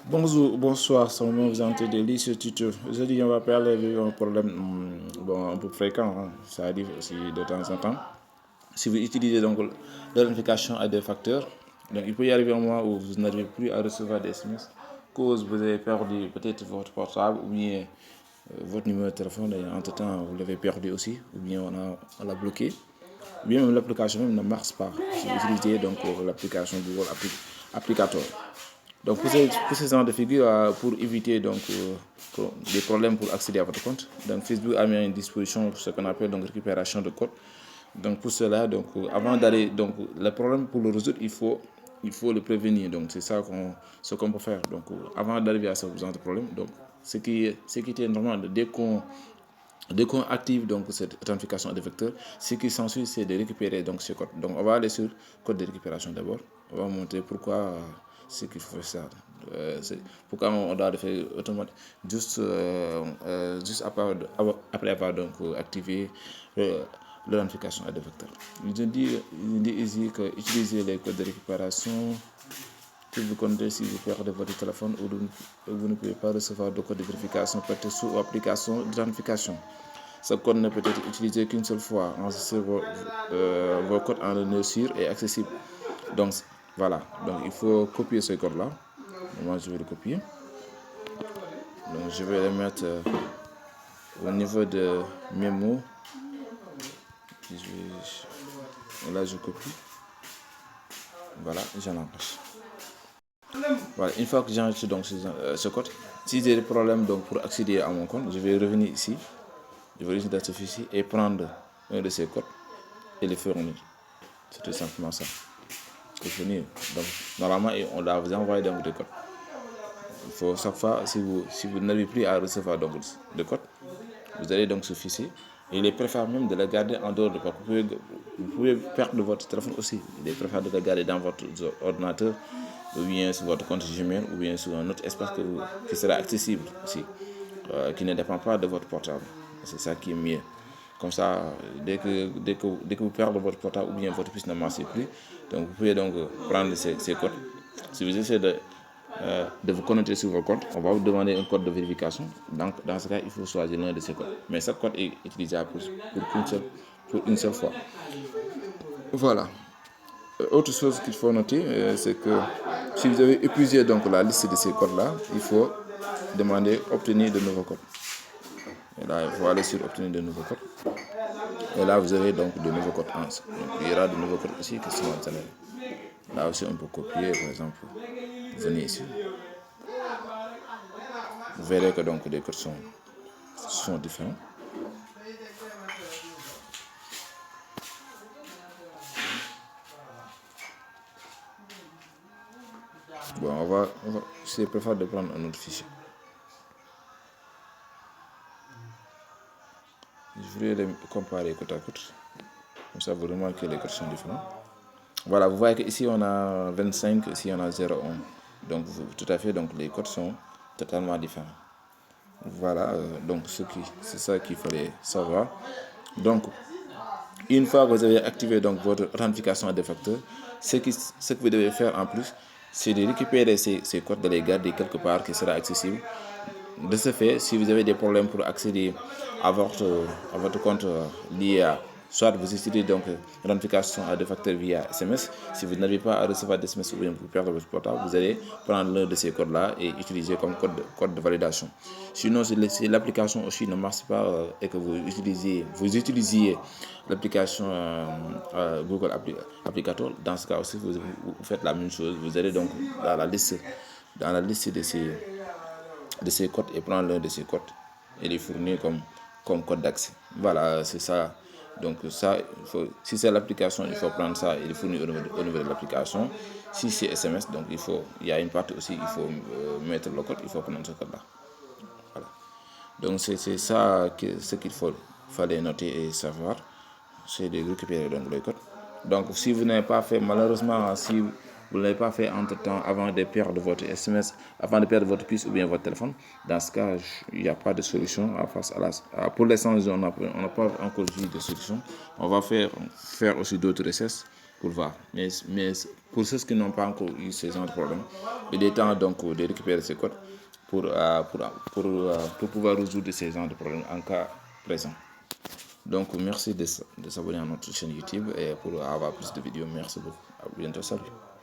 Bonjour, bonsoir, sans me vous entendez ce tuto. Aujourd'hui, on va parler d'un problème un peu fréquent, hein. Ça arrive aussi de temps en temps. Si vous utilisez donc l'identification à des facteurs, donc il peut y arriver un moment où vous n'arrivez plus à recevoir des SMS, cause vous avez perdu peut-être votre portable ou bien votre numéro de téléphone, et entre-temps vous l'avez perdu aussi, ou bien on l'a bloqué, ou bien même l'application même ne marche pas. Si vous utilisez donc l'application Google Applicator. Donc pour ces genre de figures, pour éviter des problèmes pour accéder à votre compte, donc Facebook a mis à une disposition ce qu'on appelle donc récupération de code. Donc pour cela, avant d'aller, donc le problème pour le résoudre, il faut le prévenir. Donc c'est ça ce qu'on peut faire. Donc avant d'arriver à ce genre de problème, donc ce qui était normal, dès qu'on active donc cette authentification à des vecteurs, ce qui s'ensuit, c'est de récupérer donc ce code. Donc on va aller sur code de récupération d'abord. On va montrer pourquoi c'est qu'il faut faire ça. Pourquoi on doit le faire automatiquement, juste après avoir donc activé l'identification à des vecteurs. Il dit ici que utiliser les codes de récupération que vous comptez si vous perdez votre téléphone ou vous ne pouvez pas recevoir de code de vérification peut-être sous application d'identification. Ce code ne peut être utilisé qu'une seule fois. Enregistrez vos codes en ligne sûr et accessible. Donc voilà, donc il faut copier ce code-là. Moi je vais le copier. Donc je vais le mettre au niveau de mes mots. Là je copie. Voilà, j'en enregistre. Voilà, une fois que j'ai enregistré donc ce code, si j'ai des problèmes donc pour accéder à mon compte, je vais revenir ici. Je vais revenir dans ce fichier et prendre un de ces codes et le fournir. C'est tout simplement ça. Donc, normalement, on doit vous envoyer donc des codes. Il faut chaque fois, si vous n'avez plus à recevoir donc le code, vous allez donc sur fichier. Et il est préférable même de le garder en dehors de votre. Vous pouvez perdre votre téléphone aussi. Il est préférable de le garder dans votre ordinateur, ou bien sur votre compte Gmail, ou bien sur un autre espace qui sera accessible aussi, qui ne dépend pas de votre portable. C'est ça qui est mieux. Comme ça, dès que vous perdez votre portable ou bien votre puce ne marche plus, donc vous pouvez donc prendre ces codes. Si vous essayez de vous connecter sur votre compte, on va vous demander un code de vérification. Donc, dans ce cas, il faut choisir l'un de ces codes. Mais ce code est utilisable pour une seule fois. Voilà. Autre chose qu'il faut noter, c'est que si vous avez épuisé donc la liste de ces codes-là, il faut demander obtenir de nouveaux codes. Et là, il faut aller sur obtenir de nouveaux codes. Et là, vous avez donc de nouveaux codes. Donc, il y aura de nouveaux codes aussi qui sont générés. Là aussi, on peut copier, par exemple, venir ici. Vous verrez que donc les codes sont différents. Bon, c'est préférable de prendre un autre fichier. Je vais les comparer côte à côte. Comme ça, vous remarquez que les codes sont différents. Voilà, vous voyez qu'ici on a 25, ici on a 0,1. Donc, tout à fait, donc les codes sont totalement différents. Voilà, donc c'est ça qu'il fallait savoir. Donc, une fois que vous avez activé donc votre authentification à deux facteurs, ce que vous devez faire en plus, c'est de récupérer ces codes, de les garder quelque part qui sera accessible. De ce fait, si vous avez des problèmes pour accéder à votre compte lié à, soit vous utilisez donc l'identification à deux facteurs via SMS, si vous n'arrivez pas à recevoir des SMS ou bien vous perdez votre portable, vous allez prendre l'un de ces codes-là et utiliser comme code de validation. Sinon, si l'application aussi ne marche pas et que vous utilisiez l'application Google Applicator, dans ce cas aussi, vous faites la même chose. Vous allez donc dans la liste de ces codes et prendre l'un de ces codes et les fournir comme code d'accès. Voilà, c'est ça. Donc ça, si c'est l'application, il faut prendre ça et le fournir au niveau de l'application. Si c'est SMS, donc il y a une partie aussi, il faut mettre le code, il faut prendre ce code-là. Voilà. Donc c'est ça ce qu'il fallait noter et savoir, c'est de récupérer donc le code. Donc si vous n'avez pas fait, malheureusement, si vous ne l'avez pas fait entre-temps avant de perdre votre SMS, avant de perdre votre puce ou bien votre téléphone, dans ce cas, il n'y a pas de solution pour l'instant, on n'a pas encore vu de solution. On va faire aussi d'autres recherches pour voir. Mais pour ceux qui n'ont pas encore eu ce genre de problème, il est temps donc de récupérer ces codes pour pouvoir résoudre ces genres de problèmes en cas présent. Donc merci de s'abonner à notre chaîne YouTube et pour avoir plus de vidéos. Merci beaucoup. À bientôt. Salut.